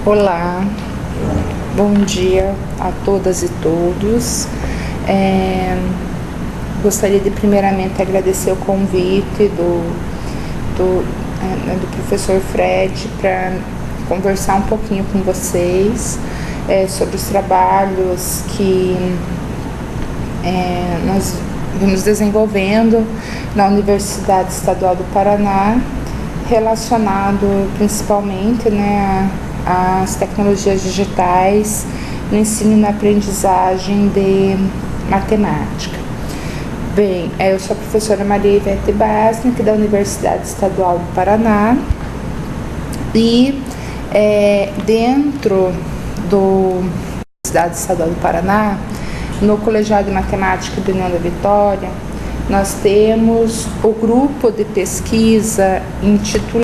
Olá, bom dia a todas e todos. Gostaria de primeiramente agradecer o convite do professor Fred para conversar um pouquinho com vocês sobre os trabalhos que nós vimos desenvolvendo na Universidade Estadual do Paraná, relacionado principalmente às tecnologias digitais no ensino e na aprendizagem de matemática. Bem, eu sou a professora Maria Ivete Basnick, da Universidade Estadual do Paraná, e dentro da Universidade Estadual do Paraná, no Colegiado de Matemática do União da Vitória, nós temos o grupo de pesquisa intitulado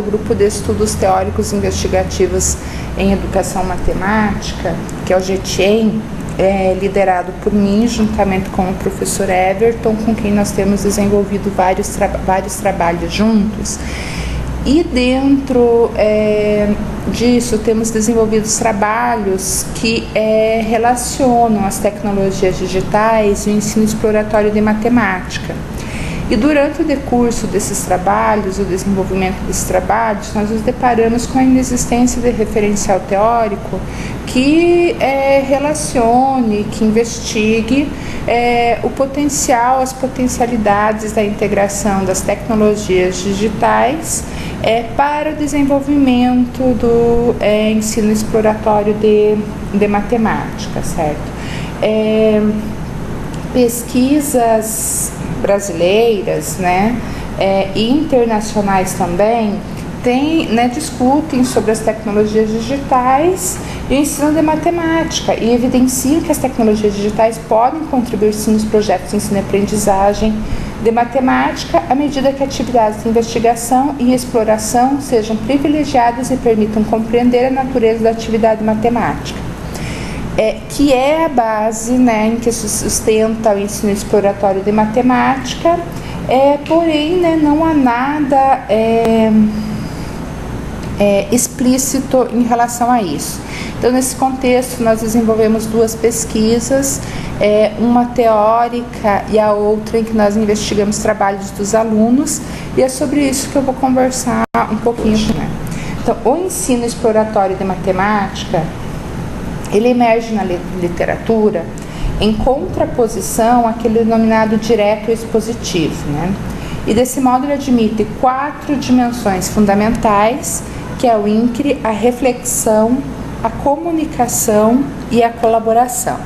Grupo de Estudos Teóricos Investigativos em Educação Matemática, que é o GTEM, liderado por mim, juntamente com o professor Everton, com quem nós temos desenvolvido vários trabalhos juntos. E dentro disso temos desenvolvido trabalhos que relacionam as tecnologias digitais e o ensino exploratório de matemática. E durante o decurso desses trabalhos, o desenvolvimento desses trabalhos, nós nos deparamos com a inexistência de referencial teórico que relacione, que investigue o potencial, as potencialidades da integração das tecnologias digitais para o desenvolvimento do ensino exploratório de matemática, certo? Pesquisas brasileiras, e internacionais também, discutem sobre as tecnologias digitais e o ensino de matemática e evidenciam que as tecnologias digitais podem contribuir sim nos projetos de ensino e aprendizagem de matemática à medida que atividades de investigação e exploração sejam privilegiadas e permitam compreender a natureza da atividade matemática. Que é a base em que se sustenta o ensino exploratório de matemática, porém não há nada explícito em relação a isso. Então, nesse contexto, nós desenvolvemos duas pesquisas, uma teórica e a outra em que nós investigamos trabalhos dos alunos, e é sobre isso que eu vou conversar um pouquinho. Então, o ensino exploratório de matemática, ele emerge na literatura em contraposição àquele denominado direto expositivo, E desse modo ele admite 4 dimensões fundamentais, que é o INCRE, a reflexão, a comunicação e a colaboração,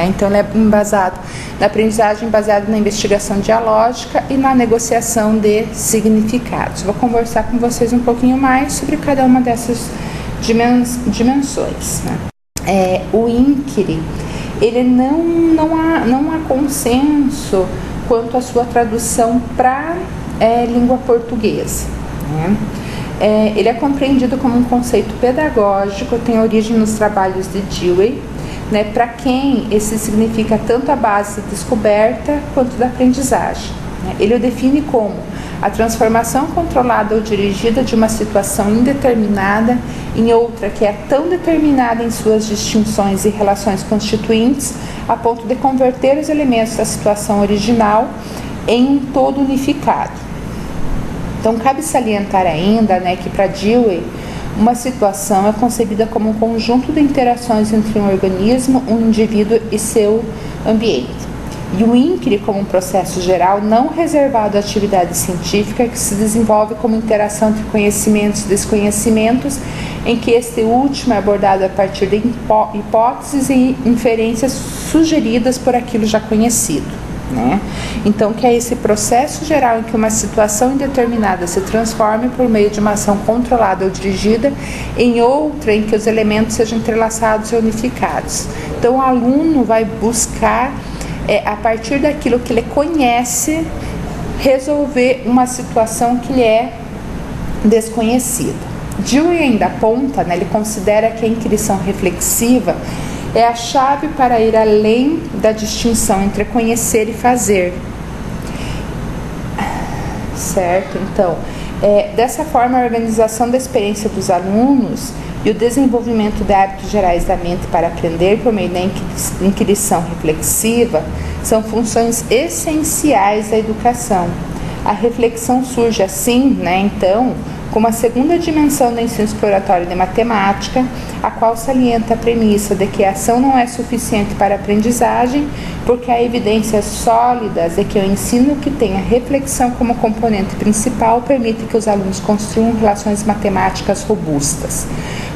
Então ele é embasado na aprendizagem baseada na investigação dialógica e na negociação de significados. Vou conversar com vocês um pouquinho mais sobre cada uma dessas dimensões, O INCRE, ele não há consenso quanto à sua tradução para língua portuguesa, Ele é compreendido como um conceito pedagógico, tem origem nos trabalhos de Dewey, para quem esse significa tanto a base da descoberta quanto da aprendizagem. Ele o define como a transformação controlada ou dirigida de uma situação indeterminada em outra que é tão determinada em suas distinções e relações constituintes a ponto de converter os elementos da situação original em um todo unificado. Então, cabe salientar ainda que para Dewey, uma situação é concebida como um conjunto de interações entre um organismo, um indivíduo e seu ambiente. E o INCRE como um processo geral não reservado à atividade científica que se desenvolve como interação entre conhecimentos e desconhecimentos, em que este último é abordado a partir de hipóteses e inferências sugeridas por aquilo já conhecido. Então, que é esse processo geral em que uma situação indeterminada se transforme por meio de uma ação controlada ou dirigida em outra em que os elementos sejam entrelaçados e unificados. Então, o aluno vai buscar a partir daquilo que ele conhece, resolver uma situação que lhe é desconhecida. Dewey ainda aponta, ele considera que a inquirição reflexiva é a chave para ir além da distinção entre conhecer e fazer. Certo? Então, Dessa forma, a organização da experiência dos alunos e o desenvolvimento de hábitos gerais da mente para aprender por meio da inquirição reflexiva são funções essenciais da educação. A reflexão surge assim, então, como a segunda dimensão do ensino exploratório de matemática, a qual salienta a premissa de que a ação não é suficiente para a aprendizagem, porque há evidências sólidas de que o ensino que tem a reflexão como componente principal permite que os alunos construam relações matemáticas robustas.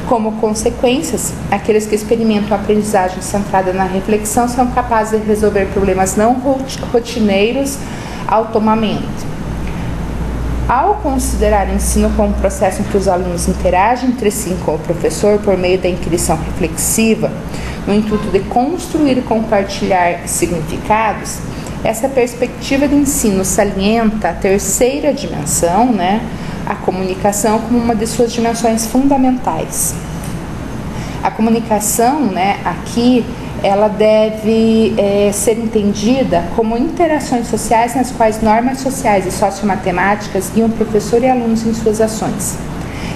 Como consequências, aqueles que experimentam a aprendizagem centrada na reflexão são capazes de resolver problemas não rotineiros autonomamente. Ao considerar o ensino como um processo em que os alunos interagem entre si com o professor por meio da inquirição reflexiva, no intuito de construir e compartilhar significados, essa perspectiva de ensino salienta a terceira dimensão, a comunicação, como uma de suas dimensões fundamentais. A comunicação, aqui, ela deve ser entendida como interações sociais nas quais normas sociais e sociomatemáticas guiam professor e alunos em suas ações.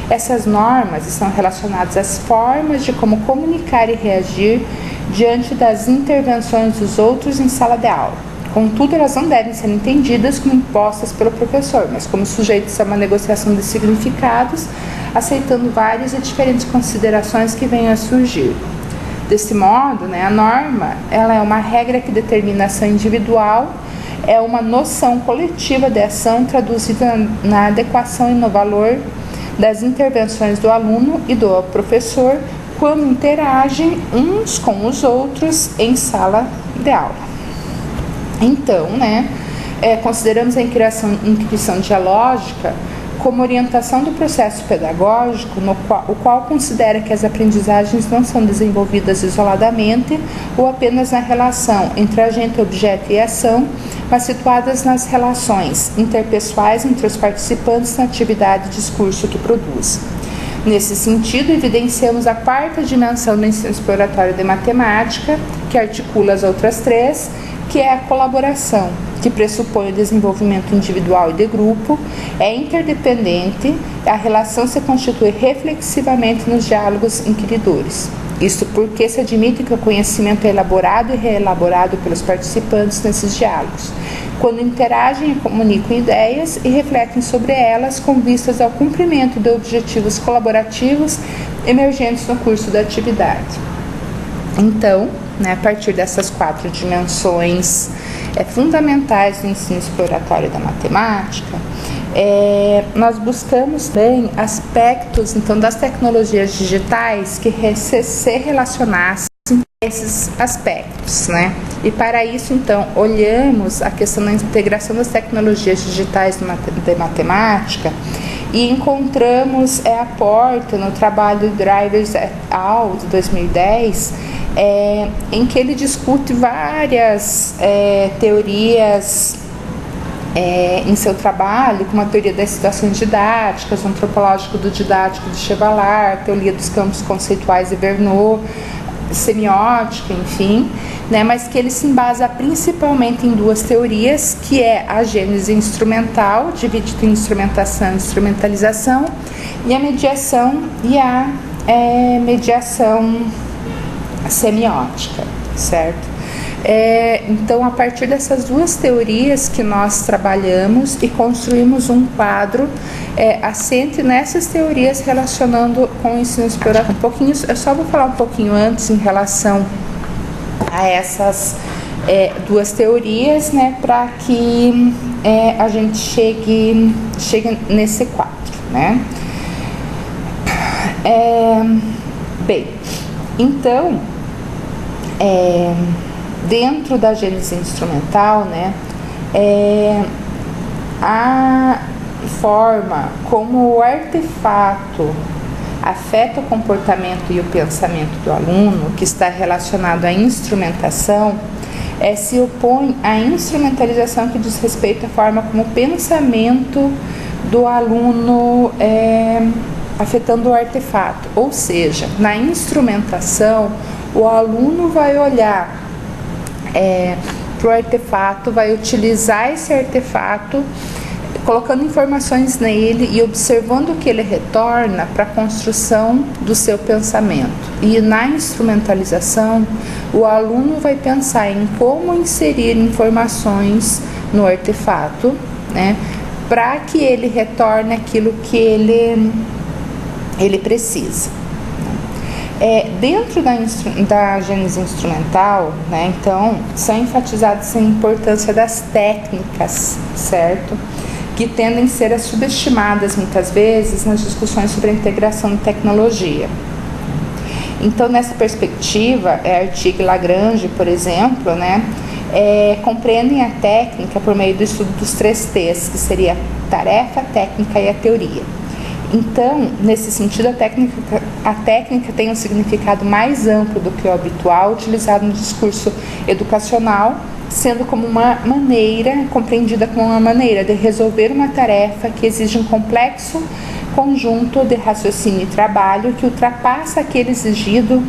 Essas normas estão relacionadas às formas de como comunicar e reagir diante das intervenções dos outros em sala de aula. Contudo, elas não devem ser entendidas como impostas pelo professor, mas como sujeitas a uma negociação de significados, aceitando várias e diferentes considerações que venham a surgir. Desse modo, a norma ela é uma regra que determina a ação individual, é uma noção coletiva de ação traduzida na adequação e no valor das intervenções do aluno e do professor quando interagem uns com os outros em sala de aula. Então, consideramos a inquirição dialógica como orientação do processo pedagógico, o qual considera que as aprendizagens não são desenvolvidas isoladamente ou apenas na relação entre agente, objeto e ação, mas situadas nas relações interpessoais entre os participantes na atividade e discurso que produz. Nesse sentido, evidenciamos a quarta dimensão do ensino exploratório de matemática, que articula as outras três, que é a colaboração, que pressupõe o desenvolvimento individual e de grupo, é interdependente, a relação se constitui reflexivamente nos diálogos inquiridores. Isto porque se admite que o conhecimento é elaborado e reelaborado pelos participantes nesses diálogos, quando interagem e comunicam ideias e refletem sobre elas com vistas ao cumprimento de objetivos colaborativos emergentes no curso da atividade. Então, a partir dessas quatro dimensões fundamentais do ensino exploratório da matemática, nós buscamos bem aspectos então, das tecnologias digitais que se relacionassem a esses aspectos, E para isso, então, olhamos a questão da integração das tecnologias digitais de matemática e encontramos aporte no trabalho Drivers et al. De 2010, em que ele discute várias teorias em seu trabalho, como a teoria das situações didáticas, o antropológico do didático de Chevallard, a teoria dos campos conceituais de Verneau, semiótica, enfim, mas que ele se embasa principalmente em duas teorias, que é a gênese instrumental, dividida em instrumentação e instrumentalização, e a mediação mediação semiótica, certo? Então, a partir dessas duas teorias que nós trabalhamos e construímos um quadro assente nessas teorias relacionando com o ensino exploratório. Eu só vou falar um pouquinho antes em relação a essas duas teorias, para que a gente chegue nesse quadro, Bem, então, dentro da gênese instrumental, a forma como o artefato afeta o comportamento e o pensamento do aluno, que está relacionado à instrumentação, se opõe à instrumentalização que diz respeito à forma como o pensamento do aluno afetando o artefato. Ou seja, na instrumentação, o aluno vai olhar para o artefato, vai utilizar esse artefato colocando informações nele e observando o que ele retorna para a construção do seu pensamento. E na instrumentalização, o aluno vai pensar em como inserir informações no artefato, né, para que ele retorne aquilo que ele precisa. Dentro da gênese instrumental, né, então, são enfatizadas a importância das técnicas, certo? Que tendem a ser subestimadas muitas vezes nas discussões sobre a integração de tecnologia. Então, nessa perspectiva, Artiga e Lagrange, por exemplo, né, compreendem a técnica por meio do estudo dos 3 T's, que seria a tarefa, a técnica e a teoria. Então, nesse sentido, a técnica tem um significado mais amplo do que o habitual utilizado no discurso educacional, sendo como uma maneira, compreendida como uma maneira de resolver uma tarefa que exige um complexo conjunto de raciocínio e trabalho que ultrapassa aquele exigido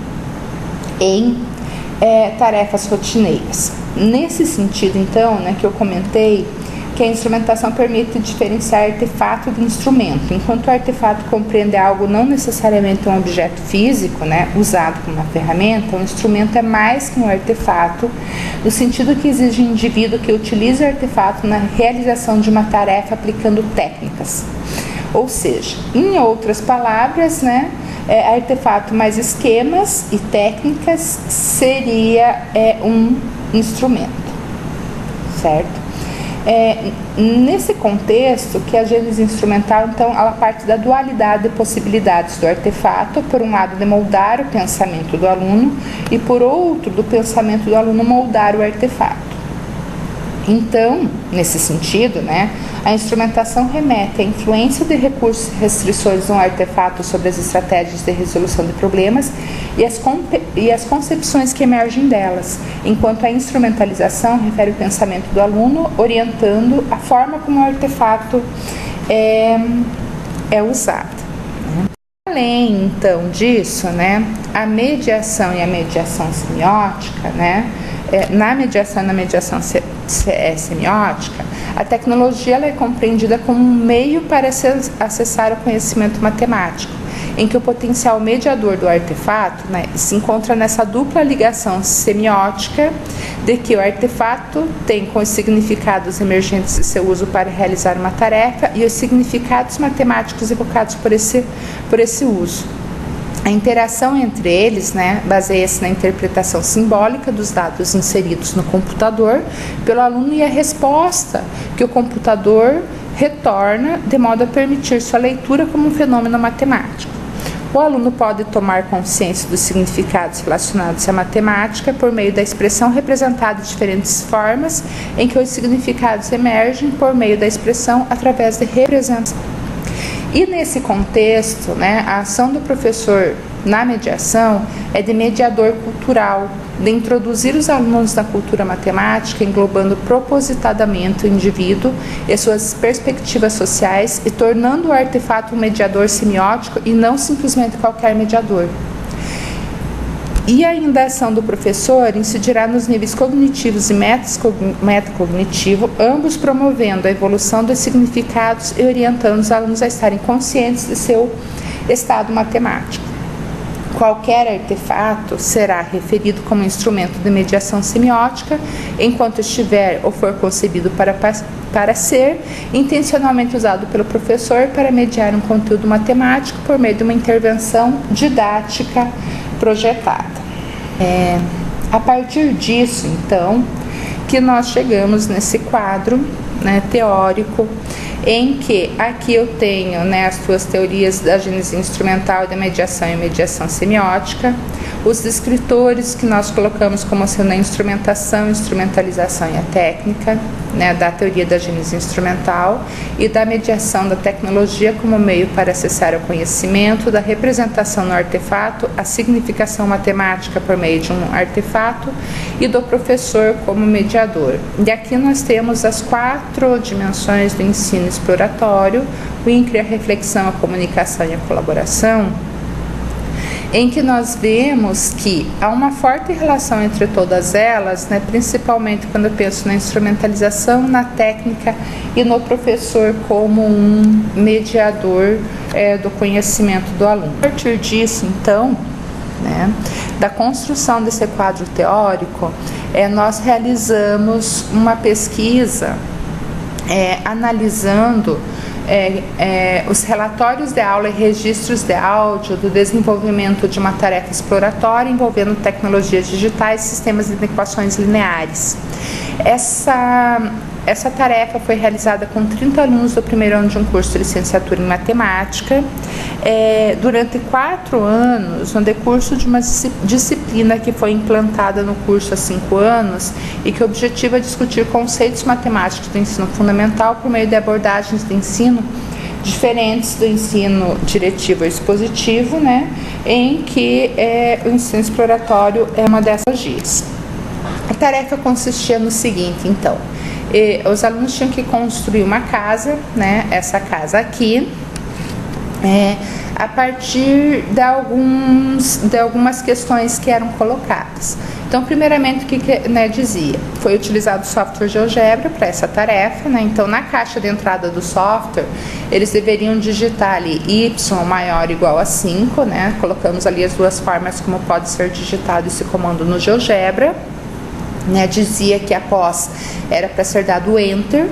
em tarefas rotineiras. Nesse sentido, então, né, que eu comentei, que a instrumentação permite diferenciar artefato de instrumento. Enquanto o artefato compreende algo não necessariamente um objeto físico, né, usado como uma ferramenta, o instrumento é mais que um artefato, no sentido que exige um indivíduo que utilize o artefato na realização de uma tarefa aplicando técnicas. Ou seja, em outras palavras, né, artefato mais esquemas e técnicas seria um instrumento, certo? Nesse contexto que a gênese instrumental, então, ela parte da dualidade de possibilidades do artefato, por um lado de moldar o pensamento do aluno e por outro do pensamento do aluno moldar o artefato. Então, nesse sentido, né, a instrumentação remete à influência de recursos e restrições no artefato sobre as estratégias de resolução de problemas e as concepções que emergem delas, enquanto a instrumentalização refere o pensamento do aluno, orientando a forma como o artefato é usado. Além, então, disso, né, a mediação e a mediação semiótica, né, na mediação semiótica, a tecnologia ela é compreendida como um meio para acessar o conhecimento matemático, em que o potencial mediador do artefato, né, se encontra nessa dupla ligação semiótica de que o artefato tem com os significados emergentes de seu uso para realizar uma tarefa e os significados matemáticos evocados por esse uso. A interação entre eles, né, baseia-se na interpretação simbólica dos dados inseridos no computador pelo aluno e a resposta que o computador retorna de modo a permitir sua leitura como um fenômeno matemático. O aluno pode tomar consciência dos significados relacionados à matemática por meio da expressão representada de diferentes formas, em que os significados emergem por meio da expressão através de representação. E nesse contexto, né, a ação do professor na mediação é de mediador cultural, de introduzir os alunos na cultura matemática, englobando propositadamente o indivíduo e suas perspectivas sociais e tornando o artefato um mediador semiótico e não simplesmente qualquer mediador. E ainda a ação do professor incidirá nos níveis cognitivos e metacognitivo, ambos promovendo a evolução dos significados e orientando os alunos a estarem conscientes de seu estado matemático. Qualquer artefato será referido como instrumento de mediação semiótica, enquanto estiver ou for concebido para ser intencionalmente usado pelo professor para mediar um conteúdo matemático por meio de uma intervenção didática projetada. A partir disso, então, que nós chegamos nesse quadro, né, teórico, em que aqui eu tenho, né, as duas teorias da gênese instrumental da mediação e mediação semiótica, os descritores que nós colocamos como sendo a instrumentação, instrumentalização e a técnica, né, da teoria da gênese instrumental e da mediação da tecnologia como meio para acessar o conhecimento, da representação no artefato, a significação matemática por meio de um artefato e do professor como mediador. E aqui nós temos as 4 dimensões do ensino exploratório, o INCRE, a reflexão, a comunicação e a colaboração, em que nós vemos que há uma forte relação entre todas elas, né, principalmente quando eu penso na instrumentalização, na técnica e no professor como um mediador do conhecimento do aluno. A partir disso, então, né, da construção desse quadro teórico, nós realizamos uma pesquisa analisando os relatórios de aula e registros de áudio do desenvolvimento de uma tarefa exploratória envolvendo tecnologias digitais e sistemas de equações lineares. Essa tarefa foi realizada com 30 alunos do primeiro ano de um curso de licenciatura em matemática, durante 4 anos, no decurso de uma disciplina que foi implantada no curso há 5 anos e que objetiva discutir conceitos matemáticos do ensino fundamental por meio de abordagens de ensino diferentes do ensino diretivo e expositivo, né, em que o ensino exploratório é uma dessas dias. A tarefa consistia no seguinte, então, os alunos tinham que construir uma casa, né, essa casa aqui, a partir de algumas questões que eram colocadas. Então, primeiramente, o que dizia? Foi utilizado o software GeoGebra para essa tarefa, né? Então, na caixa de entrada do software, eles deveriam digitar ali y maior ou igual a 5, né? Colocamos ali as duas formas como pode ser digitado esse comando no GeoGebra, né? Dizia que após era para ser dado Enter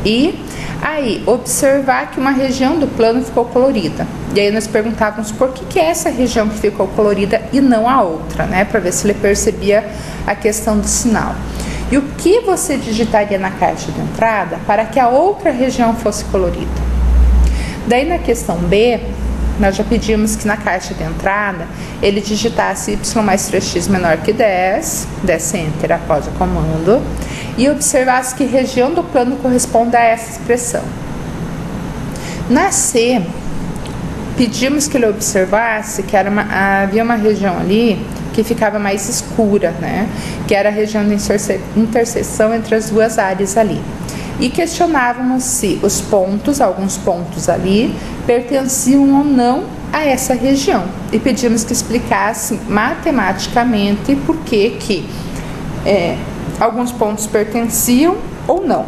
e aí observar que uma região do plano ficou colorida. E aí nós perguntávamos por que é essa região que ficou colorida e não a outra, né? Para ver se ele percebia a questão do sinal. E o que você digitaria na caixa de entrada para que a outra região fosse colorida? Daí na questão B, nós já pedimos que na caixa de entrada ele digitasse y mais 3x menor que 10, desse Enter após o comando, e observasse que região do plano corresponde a essa expressão. Na C, pedimos que ele observasse que havia uma região ali que ficava mais escura, né? Que era a região de interseção entre as duas áreas ali. E questionávamos se os pontos, alguns pontos ali, pertenciam ou não a essa região. E pedimos que explicasse matematicamente por que alguns pontos pertenciam ou não.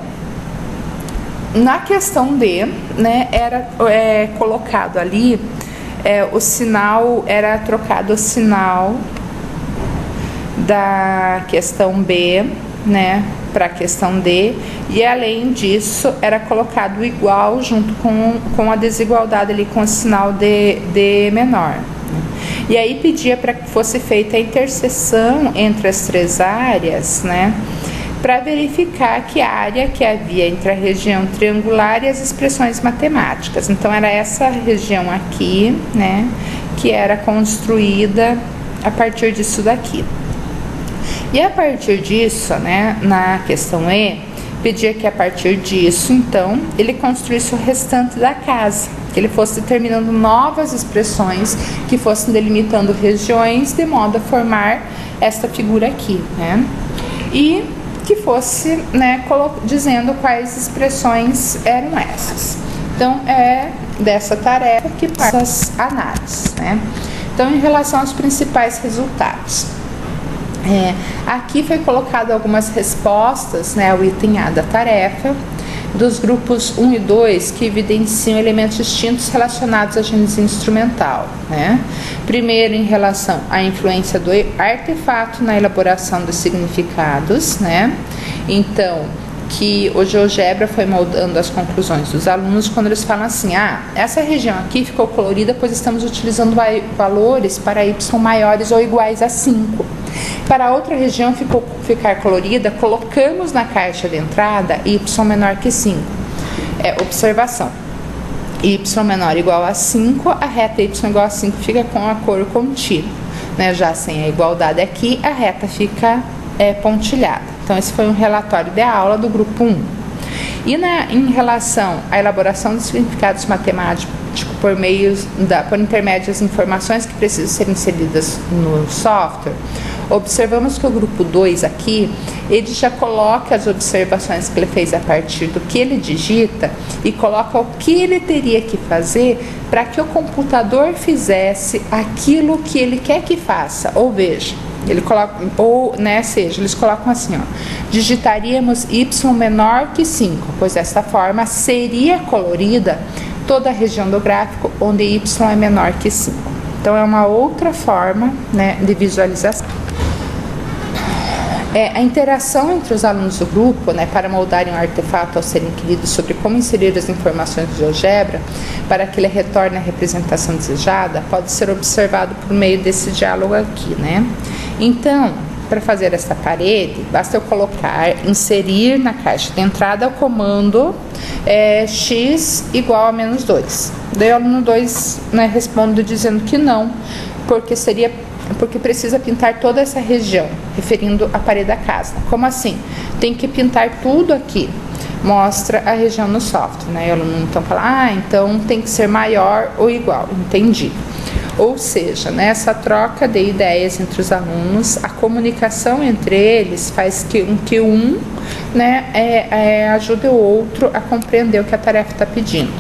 Na questão D, né, era colocado ali, o sinal, era trocado o sinal da questão B, né, para a questão D, e além disso era colocado o igual junto com a desigualdade ali, com o sinal de menor. E aí pedia para que fosse feita a interseção entre as 3 áreas, né, para verificar que área que havia entre a região triangular e as expressões matemáticas. Então era essa região aqui, né, que era construída a partir disso daqui. E a partir disso, né, na questão E, pedia que a partir disso, então, ele construísse o restante da casa, que ele fosse determinando novas expressões que fossem delimitando regiões de modo a formar esta figura aqui, né? E que fosse, né, dizendo quais expressões eram essas. Então, é dessa tarefa que parte as análises, né? Então, em relação aos principais resultados, aqui foi colocado algumas respostas, né, ao item A da tarefa, dos grupos 1 e 2, que evidenciam elementos distintos relacionados à gênese instrumental, né? Primeiro, em relação à influência do artefato na elaboração dos significados, né? Então, que o GeoGebra foi moldando as conclusões dos alunos quando eles falam assim: essa região aqui ficou colorida pois estamos utilizando valores para y maiores ou iguais a 5. Para outra região ficar colorida, colocamos na caixa de entrada y menor que 5. Observação: y menor ou igual a 5, a reta y igual a 5 fica com a cor contínua, né? Já sem a igualdade aqui, a reta fica pontilhada. Então, esse foi um relatório de aula do grupo 1. E em relação à elaboração dos significados matemáticos por intermédio das informações que precisam ser inseridas no software, Observamos que o grupo 2 aqui, ele já coloca as observações que ele fez a partir do que ele digita e coloca o que ele teria que fazer para que o computador fizesse aquilo que ele quer que faça. Ou veja, ele coloca, seja, eles colocam assim, ó, digitaríamos y menor que 5, pois desta forma seria colorida toda a região do gráfico onde y é menor que 5. Então, é uma outra forma, né, de visualização. A interação entre os alunos do grupo, né, para moldarem um artefato ao ser inquirido sobre como inserir as informações do GeoGebra para que ele retorne à representação desejada, pode ser observado por meio desse diálogo aqui, né? Então, para fazer essa parede, basta eu colocar, inserir na caixa de entrada o comando x igual a menos 2. Daí o aluno 2, né, responde dizendo que não, porque precisa pintar toda essa região, referindo à parede da casa. Como assim? Tem que pintar tudo aqui. Mostra a região no software, né? E o aluno então fala, então tem que ser maior ou igual. Entendi. Ou seja, nessa troca de ideias entre os alunos, a comunicação entre eles faz que um né, ajude o outro a compreender o que a tarefa está pedindo.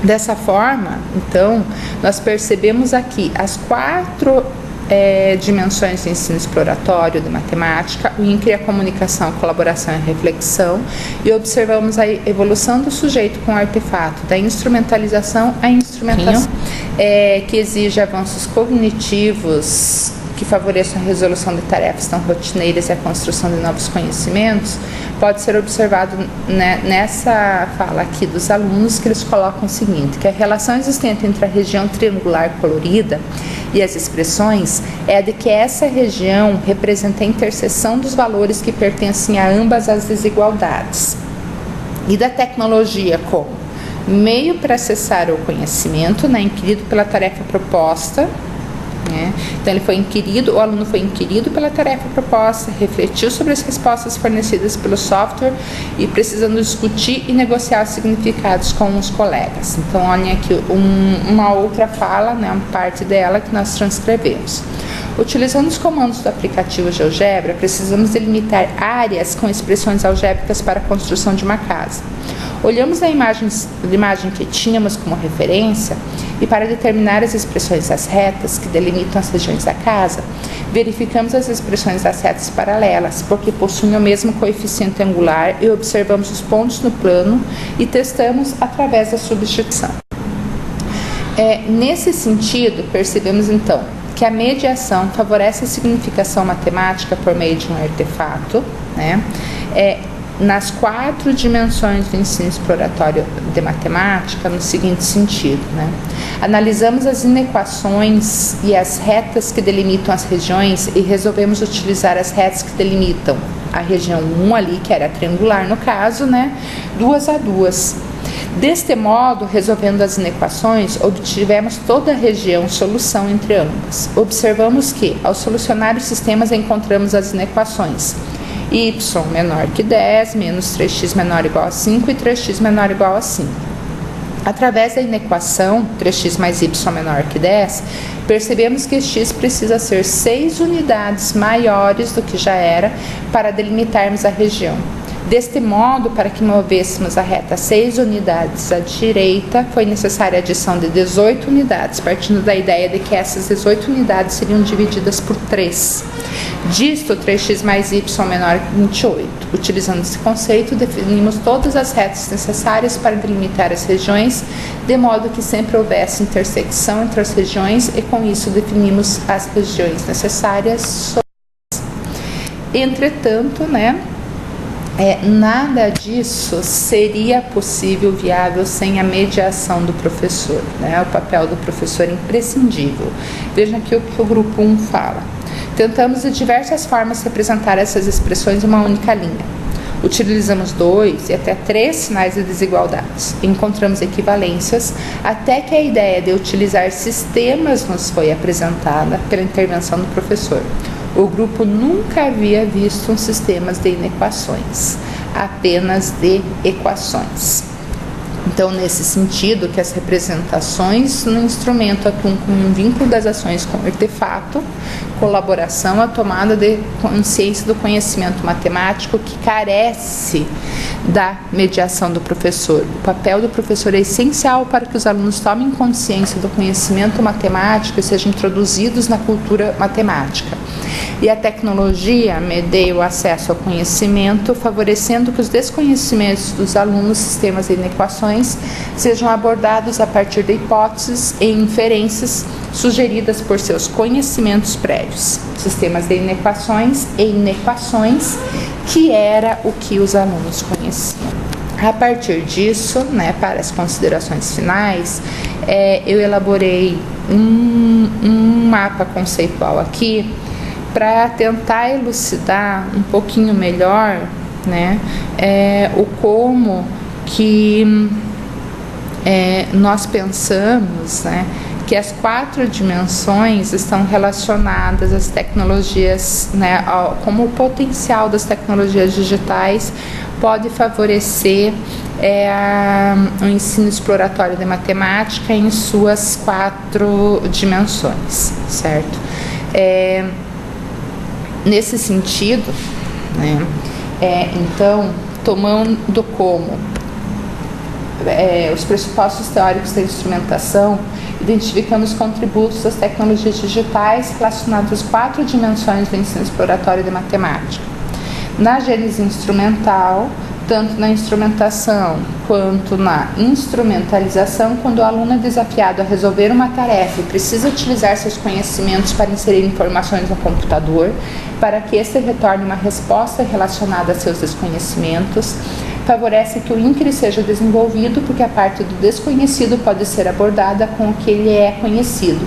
Dessa forma, então, nós percebemos aqui as 4 dimensões de ensino exploratório de matemática, o INCRE, a comunicação, a colaboração e a reflexão, e observamos a evolução do sujeito com o artefato, da instrumentalização à instrumentação, que exige avanços cognitivos que favoreçam a resolução de tarefas tão rotineiras e a construção de novos conhecimentos, pode ser observado, né, nessa fala aqui dos alunos, que eles colocam o seguinte, que a relação existente entre a região triangular colorida e as expressões é a de que essa região representa a interseção dos valores que pertencem a ambas as desigualdades e da tecnologia como meio para acessar o conhecimento, né, inquirido pela tarefa proposta, né? Então o aluno foi inquirido pela tarefa proposta, refletiu sobre as respostas fornecidas pelo software e precisando discutir e negociar os significados com os colegas. Então, olhem aqui uma outra fala, né, uma parte dela que nós transcrevemos. Utilizando os comandos do aplicativo GeoGebra, precisamos delimitar áreas com expressões algébricas para a construção de uma casa. Olhamos a imagem que tínhamos como referência e para determinar as expressões das retas que delimitam as regiões da casa, verificamos as expressões das retas paralelas, porque possuem o mesmo coeficiente angular e observamos os pontos no plano e testamos através da substituição. Nesse sentido, percebemos então que a mediação favorece a significação matemática por meio de um artefato, né? Nas 4 dimensões do ensino exploratório de matemática, no seguinte sentido, né? Analisamos as inequações e as retas que delimitam as regiões e resolvemos utilizar as retas que delimitam a região 1 ali, que era triangular no caso, né? 2 a 2. Deste modo, resolvendo as inequações, obtivemos toda a região solução entre ambas. Observamos que, ao solucionar os sistemas, encontramos as inequações y menor que 10, menos 3x menor ou igual a 5 e 3x menor ou igual a 5. Através da inequação 3x mais y menor que 10, percebemos que x precisa ser 6 unidades maiores do que já era para delimitarmos a região. Deste modo, para que movêssemos a reta 6 unidades à direita, foi necessária a adição de 18 unidades, partindo da ideia de que essas 18 unidades seriam divididas por 3. Disto, 3x mais y menor que 28. Utilizando esse conceito, definimos todas as retas necessárias para delimitar as regiões, de modo que sempre houvesse intersecção entre as regiões e, com isso, definimos as regiões necessárias. Entretanto, né, nada disso seria possível, viável, sem a mediação do professor, né? O papel do professor é imprescindível. Vejam aqui o que o grupo 1 fala. Tentamos de diversas formas representar essas expressões em uma única linha. Utilizamos 2 e até 3 sinais de desigualdades. Encontramos equivalências até que a ideia de utilizar sistemas nos foi apresentada pela intervenção do professor. O grupo nunca havia visto um sistema de inequações, apenas de equações. Então, nesse sentido, que as representações no instrumento atuam como um vínculo das ações com o artefato, colaboração, a tomada de consciência do conhecimento matemático que carece da mediação do professor. O papel do professor é essencial para que os alunos tomem consciência do conhecimento matemático e sejam introduzidos na cultura matemática. E a tecnologia medeia o acesso ao conhecimento, favorecendo que os desconhecimentos dos alunos, sistemas e inequações sejam abordados a partir de hipóteses e inferências sugeridas por seus conhecimentos prévios. Sistemas de inequações e inequações, que era o que os alunos conheciam. A partir disso, para as considerações finais, eu elaborei um mapa conceitual aqui, para tentar elucidar um pouquinho melhor, o como que nós pensamos, que as 4 dimensões estão relacionadas às tecnologias, como o potencial das tecnologias digitais pode favorecer o ensino exploratório de matemática em suas 4 dimensões, certo? Nesse sentido, então, tomando como os pressupostos teóricos da instrumentação, identificamos os contributos das tecnologias digitais relacionados às 4 dimensões do ensino exploratório de matemática. Na gênese instrumental, tanto na instrumentação quanto na instrumentalização, quando o aluno é desafiado a resolver uma tarefa e precisa utilizar seus conhecimentos para inserir informações no computador, para que este retorne uma resposta relacionada a seus desconhecimentos, favorece que o INCRE seja desenvolvido, porque a parte do desconhecido pode ser abordada com o que ele é conhecido.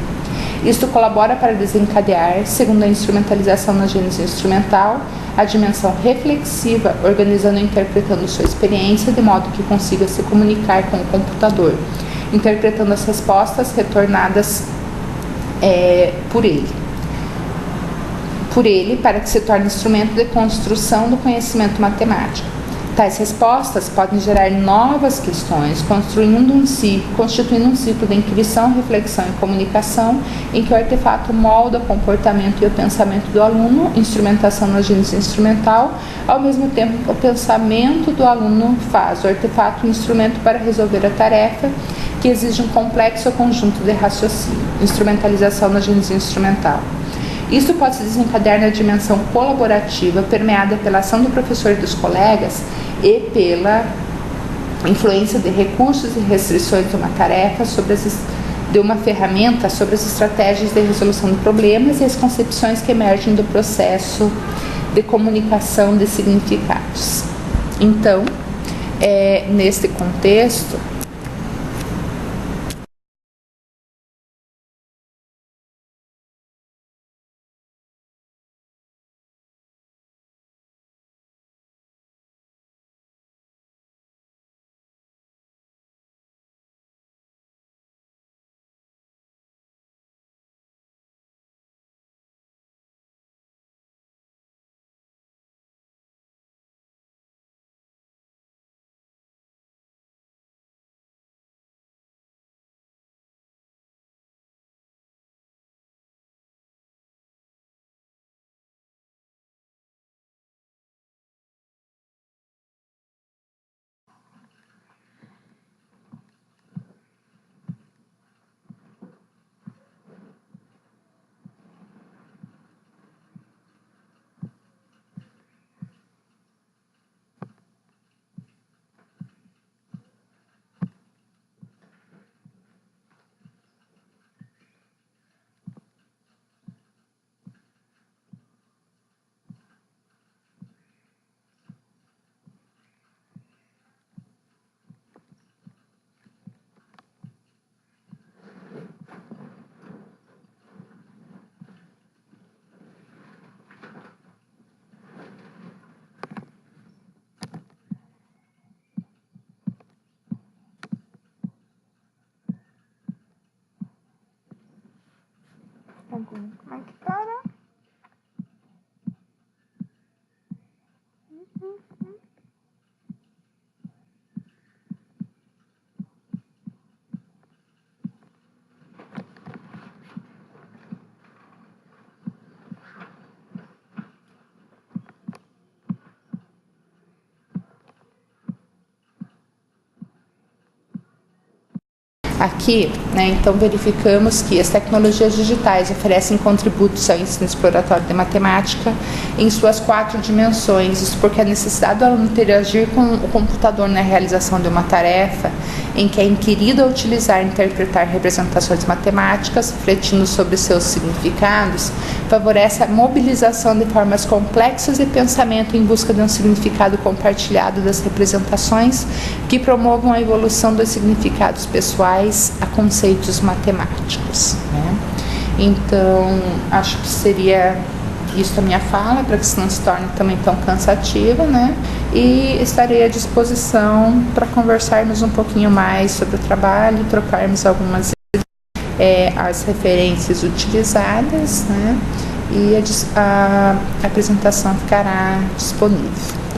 Isto colabora para desencadear, segundo a instrumentalização na gênese instrumental, a dimensão reflexiva, organizando e interpretando sua experiência de modo que consiga se comunicar com o computador, interpretando as respostas retornadas por ele, para que se torne instrumento de construção do conhecimento matemático. Tais respostas podem gerar novas questões, constituindo um ciclo de inquirição, reflexão e comunicação, em que o artefato molda o comportamento e o pensamento do aluno, instrumentação na gênese instrumental. Ao mesmo tempo, o pensamento do aluno faz o artefato um instrumento para resolver a tarefa, que exige um complexo conjunto de raciocínio, instrumentalização na gênese instrumental. Isso pode se desencadear na dimensão colaborativa, permeada pela ação do professor e dos colegas e pela influência de recursos e restrições de uma tarefa, de uma ferramenta, sobre as estratégias de resolução de problemas e as concepções que emergem do processo de comunicação de significados. Então, neste contexto, Como é que para? Aqui, né, então verificamos que as tecnologias digitais oferecem contributos ao ensino exploratório de matemática em suas 4 dimensões, isso porque a necessidade do aluno interagir com o computador na realização de uma tarefa em que é inquirido a utilizar e interpretar representações matemáticas, refletindo sobre seus significados, favorece a mobilização de formas complexas de pensamento em busca de um significado compartilhado das representações que promovam a evolução dos significados pessoais a conceitos matemáticos, né? Então, acho que seria isso a minha fala, para que isso não se torne também tão cansativa, né? E estarei à disposição para conversarmos um pouquinho mais sobre o trabalho, trocarmos algumas as referências utilizadas, né? E a apresentação ficará disponível.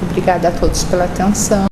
Obrigada a todos pela atenção.